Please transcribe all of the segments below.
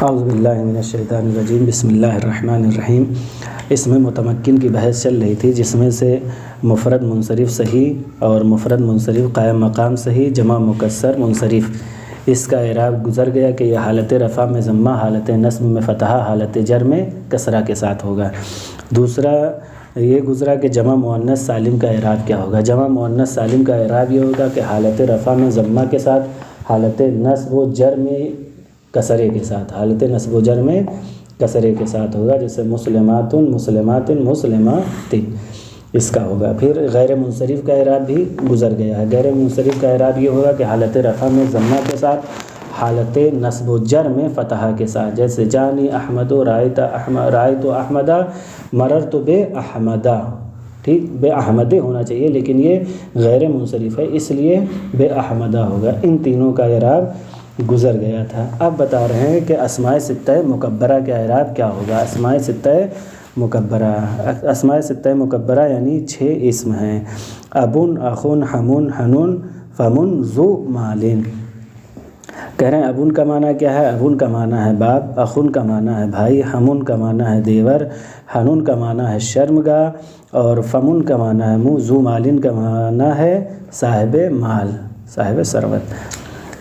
اعوذ باللہ من الشیطان الرجیم، بسم اللہ الرحمن الرحیم۔ اس میں متمکن کی بحث چل رہی تھی، جس میں سے مفرد منصرف صحیح اور مفرد منصرف قائم مقام صحیح، جمع مکسر منصرف، اس کا اعراب گزر گیا کہ یہ حالت رفع میں ضمہ، حالت نصب میں فتحہ، حالت جر میں کسرہ کے ساتھ ہوگا۔ دوسرا یہ گزرا کہ جمع مؤنث سالم کا اعراب کیا ہوگا۔ جمع مؤنث سالم کا اعراب یہ ہوگا کہ حالت رفع میں ضمہ کے ساتھ، حالت نصب و جر میں کسرے کے ساتھ، حالت نصب و جر میں کسرے کے ساتھ ہوگا، جیسے مسلمات مسلمات مسلمات اس کا ہوگا۔ پھر غیر منصرف کا اعراب بھی گزر گیا ہے۔ غیر منصرف کا اعراب یہ ہوگا کہ حالت رفع میں ضمہ کے ساتھ، حالت نصب و جر میں فتحہ کے ساتھ، جیسے جانی احمد و رائت احمدہ مررت بے احمدہ، ٹھیک، بے احمدہ ہونا چاہیے لیکن یہ غیر منصرف ہے اس لیے بے احمدہ ہوگا۔ ان تینوں کا اعراب گزر گیا تھا۔ اب بتا رہے ہیں کہ اسماء ستہ مکبرہ کا اعراب کیا ہوگا۔ اسماء ستہ مکبرہ، اسماء ستہ مکبرہ یعنی 6 اسم ہیں: ابن، اخن، حمن، حنون، فمن، ذو مالن۔ کہہ رہے ہیں ابن کا معنی کیا ہے؟ ابن کا معنی ہے باپ، اخن کا معنی ہے بھائی، حمن کا معنی ہے دیور، حنون کا معنی ہے شرمگاہ، اور فمن کا معنی ہے منہ، ذو مالن کا معنی ہے صاحب مال، صاحب ثروت۔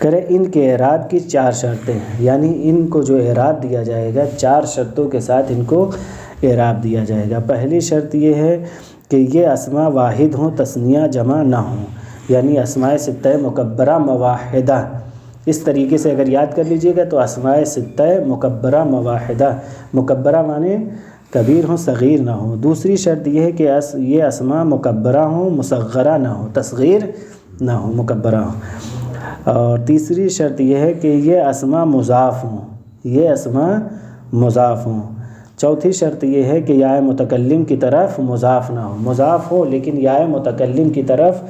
کرے ان کے اعراب کی 4 شرطیں ہیں، یعنی ان کو جو اعراب دیا جائے گا 4 شرطوں کے ساتھ ان کو اعراب دیا جائے گا۔ پہلی شرط یہ ہے کہ یہ اسماء واحد ہوں، تثنیہ جمع نہ ہوں، یعنی اسماء ستہ مکبرہ مواحدہ۔ اس طریقے سے اگر یاد کر لیجئے گا تو اسماء ستہ مکبرہ مواحدہ، مکبرہ معنی کبیر ہوں، صغیر نہ ہوں۔ دوسری شرط یہ ہے کہ یہ اسماء مکبرہ ہوں، مصغرہ نہ ہوں، تصغیر نہ ہوں، مکبرہ ہوں۔ اور تیسری شرط یہ ہے کہ یہ اسماء مضاف ہوں، یہ اسماء مضاف ہوں۔ چوتھی شرط یہ ہے کہ یا متکلم کی طرف مضاف نہ ہو، مضاف ہو لیکن یا متکلم کی طرف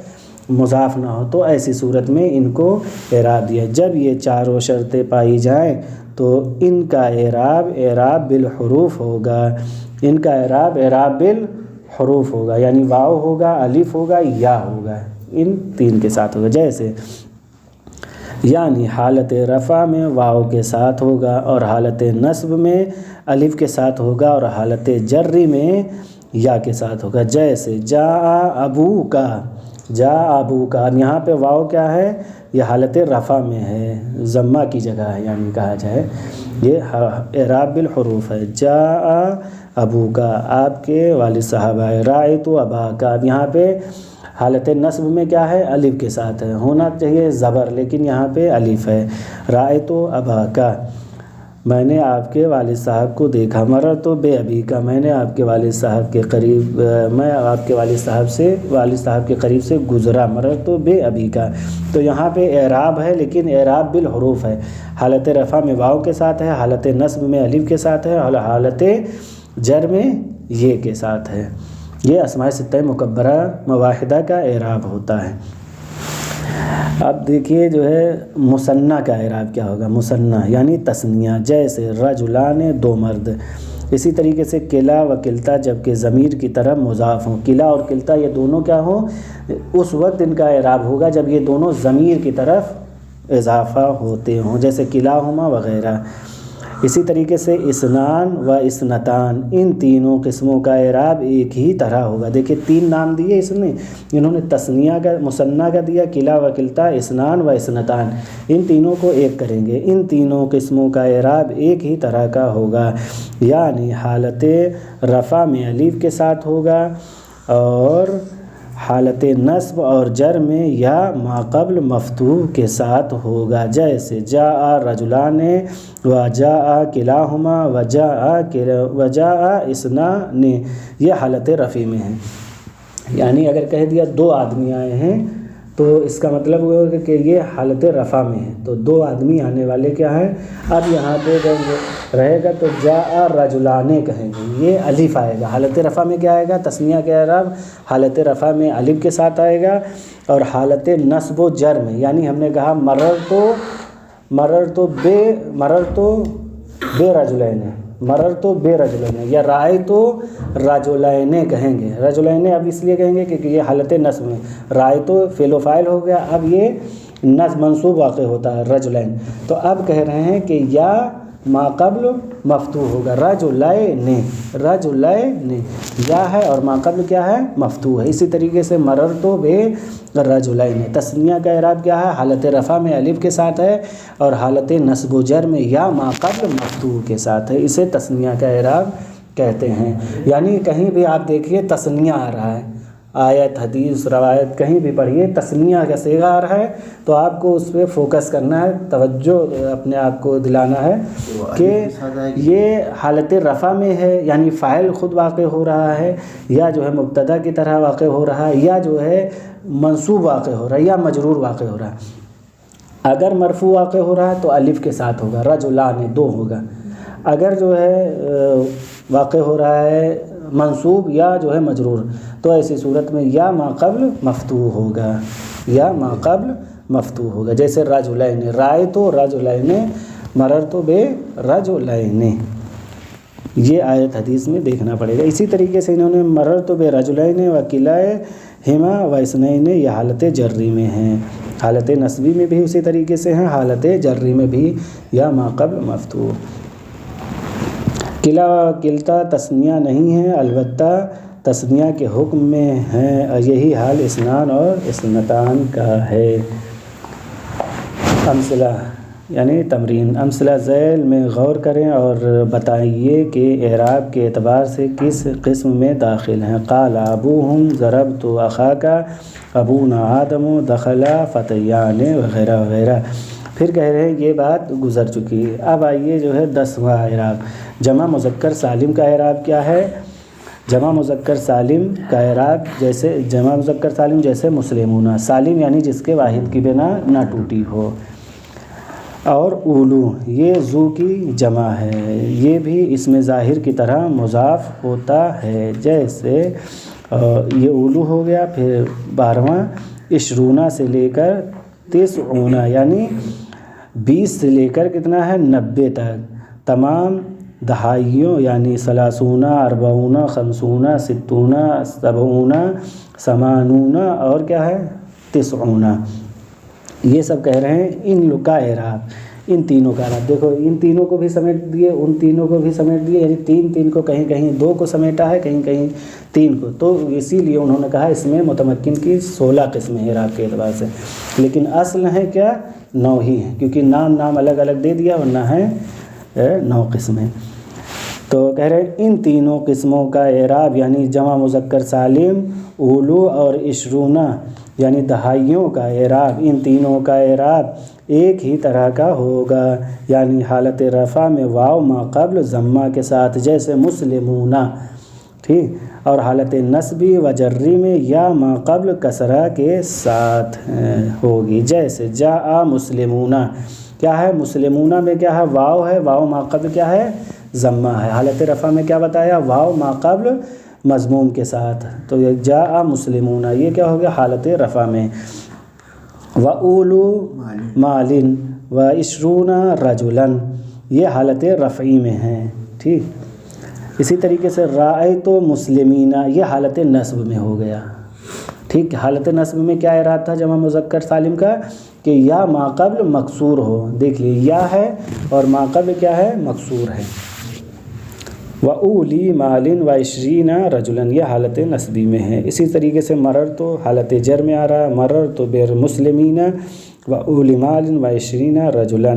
مضاف نہ ہو، تو ایسی صورت میں ان کو اعراب دیا۔ جب یہ چاروں شرطیں پائی جائیں تو ان کا اعراب بالحروف ہوگا، ان کا اعراب بالحروف ہوگا، یعنی واو ہوگا، الف ہوگا، یا ہوگا، ان 3 کے ساتھ ہوگا۔ جیسے یعنی حالت رفع میں واو کے ساتھ ہوگا، اور حالت نصب میں الف کے ساتھ ہوگا، اور حالت جری میں یا کے ساتھ ہوگا۔ جیسے جاء ابوکا، جاء ابوکا، یہاں پہ واو کیا ہے؟ یہ حالت رفع میں ہے، ضمہ کی جگہ ہے، یعنی کہا جائے یہ اعراب بالحروف ہے۔ جاء ابوکا، آپ کے والد صاحب آئے۔ رأیت اباکا، اب یہاں پہ حالت نصب میں کیا ہے؟ الف کے ساتھ ہے، ہونا چاہیے زبر لیکن یہاں پہ الف ہے۔ رأیت اباکا، میں نے آپ کے والد صاحب کو دیکھا۔ مررت بے ابیکا، میں نے آپ کے والد صاحب کے قریب، میں آپ کے والد صاحب کے قریب سے گزرا۔ مررت بے ابیکا، تو یہاں پہ اعراب ہے لیکن اعراب بالحروف ہے، حالت رفع میں واو کے ساتھ ہے، حالت نصب میں الف کے ساتھ ہے، اور حالت جر میں یہ کے ساتھ ہے۔ یہ اسماء ستہ مکبرہ مواحدہ کا اعراب ہوتا ہے۔ اب دیکھیے جو ہے مثنی کا اعراب کیا ہوگا۔ مثنی یعنی تثنیہ، جیسے رجلان، 2 مرد۔ اسی طریقے سے کلا و کلتا، جبکہ ضمیر کی طرف مضاف ہوں، کلا اور کلتا یہ دونوں کیا ہوں؟ اس وقت ان کا اعراب ہوگا جب یہ دونوں ضمیر کی طرف اضافہ ہوتے ہوں، جیسے کلاہما وغیرہ۔ اسی طریقے سے اسنان و اسنتان، ان تینوں قسموں کا اعراب ایک ہی طرح ہوگا۔ دیکھیں 3 نام دیے اس نے، انہوں نے تثنیہ کا، مثنی کا دیا، کلا و کلتا، اسنان و اسنتان، ان تینوں کو ایک کریں گے۔ ان تینوں قسموں کا اعراب ایک ہی طرح کا ہوگا، یعنی حالت رفع میں الف کے ساتھ ہوگا، اور حالت نصب اور جر میں یا ما قبل مفتوح کے ساتھ ہوگا۔ جیسے جاء رجلان و جاء کلاہما و جاء اثنان، یہ حالت رفع میں ہے۔ یعنی اگر کہہ دیا 2 آدمی آئے ہیں تو اس کا مطلب ہوگا کہ یہ حالت رفع میں ہے، تو 2 آدمی آنے والے کیا ہیں؟ اب یہاں پہ جب رہے گا تو جاء رجلان کہیں گے، یہ الف آئے گا۔ حالت رفع میں کیا آئے گا؟ تثنیہ کے اعراب حالت رفع میں الف کے ساتھ آئے گا، اور حالت نصب و جر میں، یعنی ہم نے کہا مررت بے رجلین، مررت بے رجلین، یا رأیت رجلین کہیں گے۔ رجلین اب اس لیے کہیں گے کہ یہ حالت نصب میں، رأیت فعل و فاعل ہو گیا، اب یہ نصب منصوب واقع ہوتا ہے رجلین۔ تو اب کہہ رہے ہیں کہ یا ما قبل مفتوح ہوگا، رجلین، رجلین یا ہے اور ما قبل کیا ہے مفتوح ہے۔ اسی طریقے سے مررت بالرجلین، تثنیہ کا اعراب کیا ہے، حالت رفع میں الف کے ساتھ ہے اور حالت نصب و جر میں یا ما قبل مفتوح کے ساتھ ہے، اسے تثنیہ کا اعراب کہتے ہیں۔ یعنی کہیں بھی آپ دیکھیے تثنیہ آ رہا ہے، آیت حدیث روایت کہیں بھی پڑھیے تثنیہ کا صیغہ آ رہا ہے تو آپ کو اس پہ فوکس کرنا ہے، توجہ اپنے آپ کو دلانا ہے کہ یہ حالت رفع میں ہے، یعنی فاعل خود واقع ہو رہا ہے یا جو ہے مبتدا کی طرح واقع ہو رہا ہے یا جو ہے منصوب واقع ہو رہا ہے یا مجرور واقع ہو رہا ہے۔ اگر مرفوع واقع ہو رہا ہے تو الف کے ساتھ ہوگا، رجلان 2 ہوگا۔ اگر جو ہے واقع ہو رہا ہے منصوب یا جو ہے مجرور تو ایسی صورت میں یا ما قبل مفتوح ہوگا، یا ما قبل مفتوح ہوگا۔ جیسے رجلین، رائے تو رجلین، مررت برجلین، یہ آیت حدیث میں دیکھنا پڑے گا۔ اسی طریقے سے انہوں نے مررت برجلین وکلائہما واثنین، یہ حالت جری میں ہیں، حالت نصبی میں بھی اسی طریقے سے ہیں، حالت جری میں بھی یا ما قبل مفتوح۔ کلا کلتا تثنیہ نہیں ہے، البتہ تثنیہ کے حکم میں ہے، یہی حال اثنان اور اثنتان کا ہے۔ امثلہ یعنی تمرین، امثلہ ذیل میں غور کریں اور بتائیے کہ اعراب کے اعتبار سے کس قسم میں داخل ہیں۔ قال ابوہم ضربت اخاک، ابونا آدم دخل فتیان، وغیرہ وغیرہ۔ پھر کہہ رہے ہیں یہ بات گزر چکی ہے، اب آئیے جو ہے 10واں اعراب، جمع مذکر سالم کا اعراب کیا ہے۔ جمع مذکر سالم کا اعراب جیسے جمع مذکر سالم جیسے مسلمون، سالم یعنی جس کے واحد کی بنا نہ ٹوٹی ہو، اور اولو یہ ذو کی جمع ہے، یہ بھی اسم ظاہر کی طرح مضاف ہوتا ہے، جیسے یہ اولو ہو گیا۔ پھر 12واں عشرونہ سے لے کر تسعونہ یعنی 20 سے لے کر کتنا ہے 90 تک، تمام دہائیوں یعنی 30 40 50 60 70 80 اور کیا ہے 90، یہ سب کہہ رہے ہیں ان لوگ کا اعراب، ان تینوں کا اعراب۔ دیکھو ان تینوں کو بھی سمیٹ دیے، ان تینوں کو بھی سمیٹ دیے، یعنی تین کو کہیں کہیں 2 کو سمیٹا ہے، کہیں کہیں 3 کو، تو اسی لیے انہوں نے کہا اس میں متمکن کی 16 قسمیں ہیں اعراب کے اعتبار سے، لیکن اصل ہے کیا 9 ہی ہیں، کیونکہ نام الگ الگ دے دیا ورنہ ہے 9 قسمیں۔ تو کہہ رہے ہیں ان تینوں قسموں کا اعراب یعنی جمع مذکر سالم، اولو اور عشرونہ یعنی دہائیوں کا اعراب، ان تینوں کا اعراب ایک ہی طرح کا ہوگا، یعنی حالت رفع میں واو ما قبل ضمہ کے ساتھ جیسے مسلمون، ٹھیک، اور حالت نصبی و جری میں یا ما قبل کسرہ کے ساتھ ہوگی، جیسے جاء مسلمون، کیا ہے مسلمون میں کیا ہے واو ہے، واو ما قبل کیا ہے ضمہ ہے، حالت رفع میں کیا بتایا واو ما قبل مضموم کے ساتھ، تو یہ جاء مسلمون یہ کیا ہو گیا حالت رفع میں۔ وَأُولُو مَالٍ وَعِشْرُونَ رَجُلًا یہ حالت رفعی میں ہیں، ٹھیک۔ اسی طریقے سے رأیت مسلمین یہ حالت نصب میں ہو گیا، ٹھیک۔ حالت نصب میں کیا اعراب تھا جمع مذکر سالم کا کہ یا ما قبل مکسور ہو، دیکھ لیے یا ہے اور ما قبل کیا ہے مکسور ہے۔ وَأُولِي مَالٍ وَعِشْرِينَ رَجُلًا یہ حالت نصبی میں ہے۔ اسی طریقے سے مررت حالت جر میں آ رہا ہے، مررت بالمسلمین وَأُولِي مَالٍ وَعِشْرِينَ رَجُلًا۔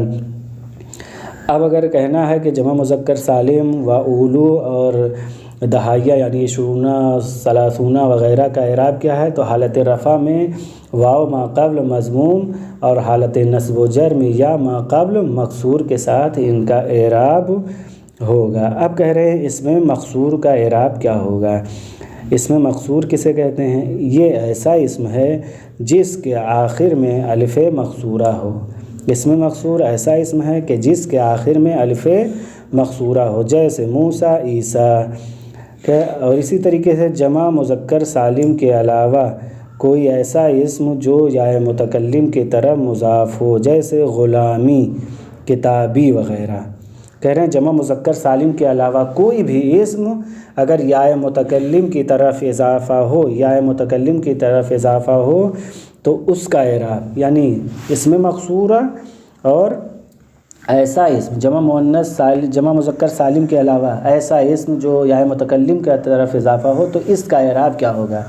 اب اگر کہنا ہے کہ جمع مذکر سالم و اولو اور دہائیہ یعنی 20 30 وغیرہ کا اعراب کیا ہے، تو حالت رفع میں واو ما قبل مضموم اور حالت نصب و جر میں یا ما قبل مکسور کے ساتھ ان کا اعراب ہوگا۔ اب کہہ رہے ہیں اس میں مقصور کا اعراب کیا ہوگا۔ اس میں مقصور کسے کہتے ہیں، یہ ایسا اسم ہے جس کے آخر میں الف مقصورہ ہو، اس میں مقصور ایسا اسم ہے کہ جس کے آخر میں الف مقصورہ ہو، جیسے موسیٰ عیسیٰ، اور اسی طریقے سے جمع مذکر سالم کے علاوہ کوئی ایسا اسم جو یا متکلم کی طرف مضاف ہو، جیسے غلامی، کتابی وغیرہ۔ کہہ رہے ہیں جمع مذکر سالم کے علاوہ کوئی بھی اسم اگر یا متکلم کی طرف اضافہ ہو، یا متکلم کی طرف اضافہ ہو تو اس کا اعراب یعنی اس میں مقصورہ اور ایسا اسم جمع مؤنث سالم جمع مذکر سالم کے علاوہ ایسا اسم جو یا متکلم کی طرف اضافہ ہو تو اس کا اعراب کیا ہوگا؟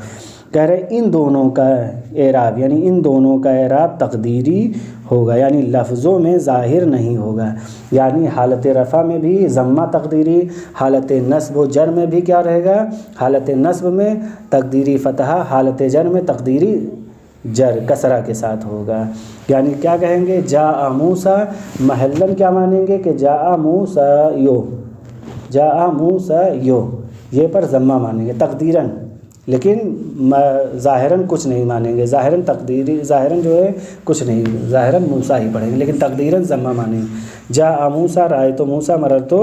کہہ رہے ان دونوں کا اعراب یعنی ان دونوں کا اعراب تقدیری ہوگا، یعنی لفظوں میں ظاہر نہیں ہوگا، یعنی حالت رفع میں بھی ضمہ تقدیری، حالت نصب و جر میں بھی کیا رہے گا؟ حالت نصب میں تقدیری فتحہ، حالت جر میں تقدیری جر کسرہ کے ساتھ ہوگا۔ یعنی کیا کہیں گے؟ جاء موسیٰ، محلن کیا مانیں گے کہ جاء موسیٰ یو، جاء موسیٰ یو، یہ پر ضمہ مانیں گے تقدیراً، لیکن ظاہراً کچھ نہیں مانیں گے، ظاہراً تقدیری، ظاہراً جو ہے کچھ نہیں، ظاہراً موسیٰ ہی پڑھیں گے لیکن تقدیراً ضمہ مانیں گے۔ جاء موسیٰ رأیت موسیٰ مررت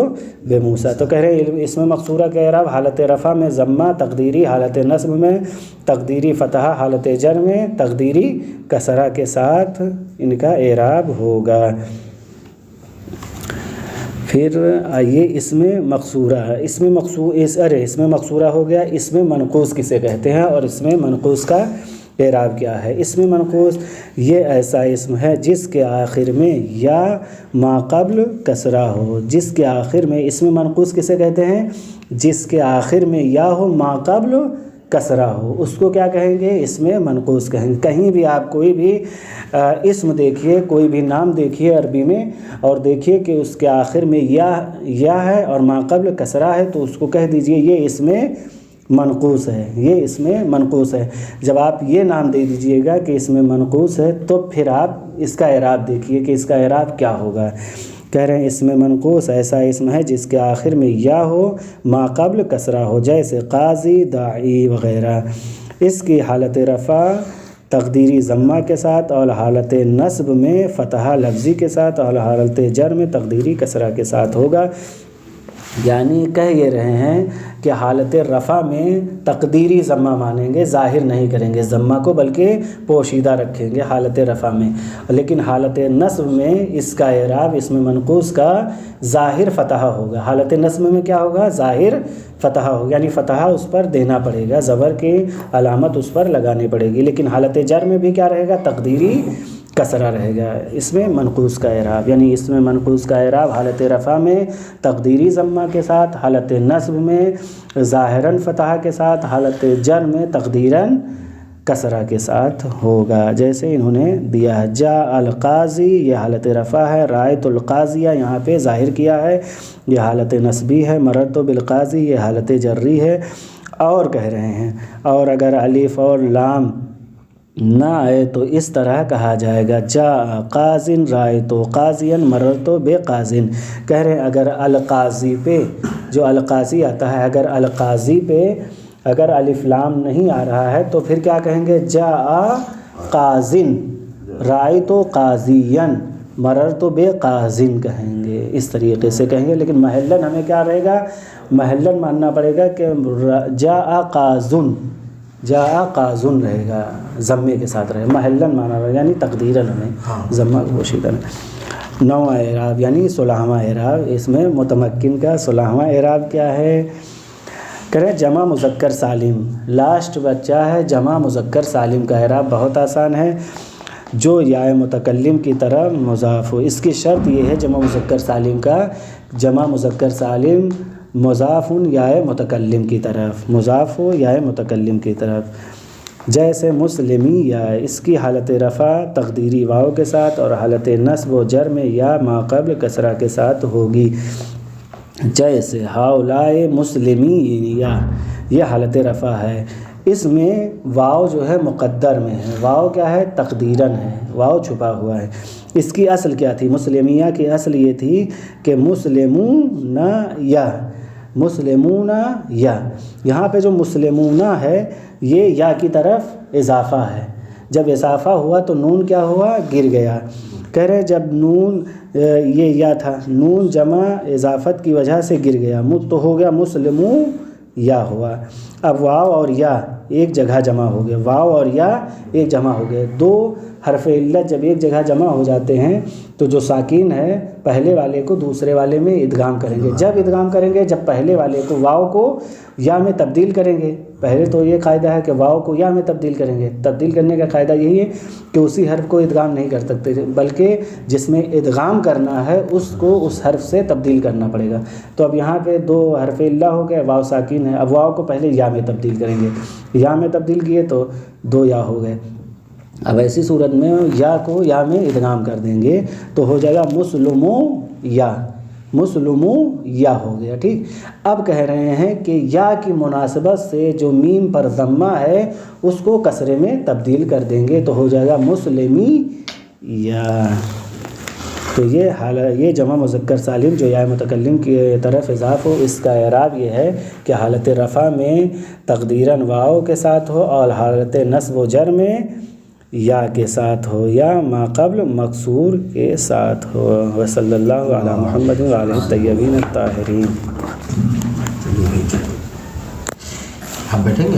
بموسیٰ، تو کہہ رہے ہیں اسم مقصورہ کا اعراب حالت رفع میں ضمہ تقدیری، حالت نصب میں تقدیری فتحہ، حالت جر میں تقدیری کسرہ کے ساتھ ان کا اعراب ہوگا۔ پھر آئیے اسم مقصورہ، اسم مقصورہ ہو گیا۔ اسم منقوص کسے کہتے ہیں اور اسم منقوص کا اعراب کیا ہے؟ اسم منقوص یہ ایسا اسم ہے جس کے آخر میں یا ما قبل کسرہ ہو، جس کے آخر میں، اسم منقوص کسے کہتے ہیں؟ جس کے آخر میں یا ہو ما قبل کسرہ ہو، اس کو کیا کہیں گے؟ اسم منقوص کہیں گے۔ کہیں بھی آپ کوئی بھی اسم دیکھیے، کوئی بھی نام دیکھیے عربی میں اور دیکھیے کہ اس کے آخر میں یا ہے اور ما قبل کسرہ ہے تو اس کو کہہ دیجئے یہ اسم منقوص ہے، یہ اسم منقوص ہے۔ جب آپ یہ نام دے دیجئے گا کہ اسم منقوص ہے تو پھر آپ اس کا اعراب دیکھیے کہ اس کا اعراب کیا ہوگا۔ کہہ رہے ہیں اسم منقوص ایسا اسم ہے جس کے آخر میں یا ہو ما قبل کسرہ ہو، جیسے قاضی، داعی وغیرہ۔ اس کی حالت رفع تقدیری ضمہ کے ساتھ اور حالت نصب میں فتحہ لفظی کے ساتھ اور حالت جر میں تقدیری کسرہ کے ساتھ ہوگا۔ یعنی کہہ یہ رہے ہیں کہ حالت رفع میں تقدیری ضمہ مانیں گے، ظاہر نہیں کریں گے ضمہ کو بلکہ پوشیدہ رکھیں گے حالت رفع میں، لیکن حالت نصب میں اس کا اعراب اسم منقوص کا ظاہر فتحہ ہوگا۔ حالت نصب میں کیا ہوگا؟ ظاہر فتحہ ہوگا، یعنی فتحہ اس پر دینا پڑے گا، زبر کی علامت اس پر لگانی پڑے گی، لیکن حالت جر میں بھی کیا رہے گا؟ تقدیری کسرہ رہے گا۔ اس میں منقوص کا اعراب، یعنی اس میں منقوص کا اعراب حالت رفع میں تقدیری ضمہ کے ساتھ، حالت نصب میں ظاہراً فتحہ کے ساتھ، حالت جر میں تقدیراً کسرہ کے ساتھ ہوگا، جیسے انہوں نے دیا ہے۔ جاء القاضی یہ حالت رفع ہے، رأیت القاضیہ یہاں پہ ظاہر کیا ہے، یہ حالت نصبی ہے، مررت بالقاضی یہ حالت جری ہے۔ اور کہہ رہے ہیں اور اگر الف اور لام نہ آئے تو اس طرح کہا جائے گا جاء قاضٍ رأیت قاضیًا مررت بقاضٍ۔ کہہ رہے ہیں اگر القاضی پہ جو القاضی آتا ہے، اگر القاضی پہ اگر الف لام نہیں آ رہا ہے تو پھر کیا کہیں گے؟ جاء قاضٍ رأیت قاضیًا مررت بقاضٍ کہیں گے، اس طریقے سے کہیں گے، لیکن محلن ہمیں کیا رہے گا؟ محلن ماننا پڑے گا کہ جاء قاضٌ، جاء قاضٌ رہے گا، ضمے کے ساتھ رہے گا، محلن مانا رہے گا، یعنی تقدیراً ہمیں ضمہ پوشیدہ ہے۔ نوواں اعراب یعنی 16واں اعراب، اس میں متمکن کا 16واں اعراب کیا ہے؟ کریں جمع مذکر سالم، لاسٹ بچہ ہے جمع مذکر سالم کا اعراب بہت آسان ہے، جو یا متکلم کی طرح مضاف ہو۔ اس کی شرط یہ ہے جمع مذکر سالم کا، جمع مذکر سالم مضاف یا متکلم کی طرف، مضاف ہو یا متکلم کی طرف، جیسے مسلمی یا اس کی حالت رفع تقدیری واو کے ساتھ اور حالت نصب و جر میں یا ما قبل کسرہ کے ساتھ ہوگی، جیسے ہؤلاء مسلمین یا یہ حالت رفع ہے، اس میں واو جو ہے مقدر میں ہے، واو کیا ہے؟ تقدیراً ہے، واو چھپا ہوا ہے۔ اس کی اصل کیا تھی؟ مسلمیہ کی اصل یہ تھی کہ مسلمون یا، مسلمون یا، یہاں پہ جو مسلمون ہے یہ یا کی طرف اضافہ ہے، جب اضافہ ہوا تو نون کیا ہوا؟ گر گیا۔ کہہ رہے جب نون یہ یا تھا، نون جمع اضافت کی وجہ سے گر گیا تو ہو گیا مسلموں یا ہوا۔ اب واو اور یا ایک جگہ جمع ہو گئے، واو اور یا ایک جمع ہو گئے، دو حرف علت جب ایک جگہ جمع ہو جاتے ہیں تو جو ساکین ہے پہلے والے کو دوسرے والے میں ادغام کریں گے. جب ادغام کریں گے، جب پہلے والے کو واو کو یا میں تبدیل کریں گے. پہلے تو یہ قاعدہ ہے کہ واو کو یا میں تبدیل کریں گے. تبدیل کرنے کا قاعدہ یہی ہے کہ اسی حرف کو ادغام نہیں کر سکتے، بلکہ جس میں ادغام کرنا ہے اس کو اس حرف سے تبدیل کرنا پڑے گا. تو اب یہاں پہ 2 حرف علہ ہو گئے، واو ساکین ہے. اب واو کو پہلے یا میں تبدیل کریں گے، یا میں تبدیل کیے تو 2 یا ہو گئے. اب ایسی صورت میں یا کو یا میں ادغام کر دیں گے تو ہو جائے گا مسلمو یا، مسلمو یا ہو گیا. ٹھیک. اب کہہ رہے ہیں کہ یا کی مناسبت سے جو میم پر ضمہ ہے اس کو کسرے میں تبدیل کر دیں گے تو ہو جائے گا مسلمی یا. تو یہ جمع مذکر سالم جو یا متکلم کی طرف اضاف ہو، اس کا اعراب یہ ہے کہ حالت رفع میں تقدیراً واو کے ساتھ ہو اور حالت نصب و جر میں یا کے ساتھ ہو یا ما قبل مکسور کے ساتھ ہو. وصلی اللہ علی محمد وعلیہ الطیبین الطاہرین. ہم بیٹھیں گے.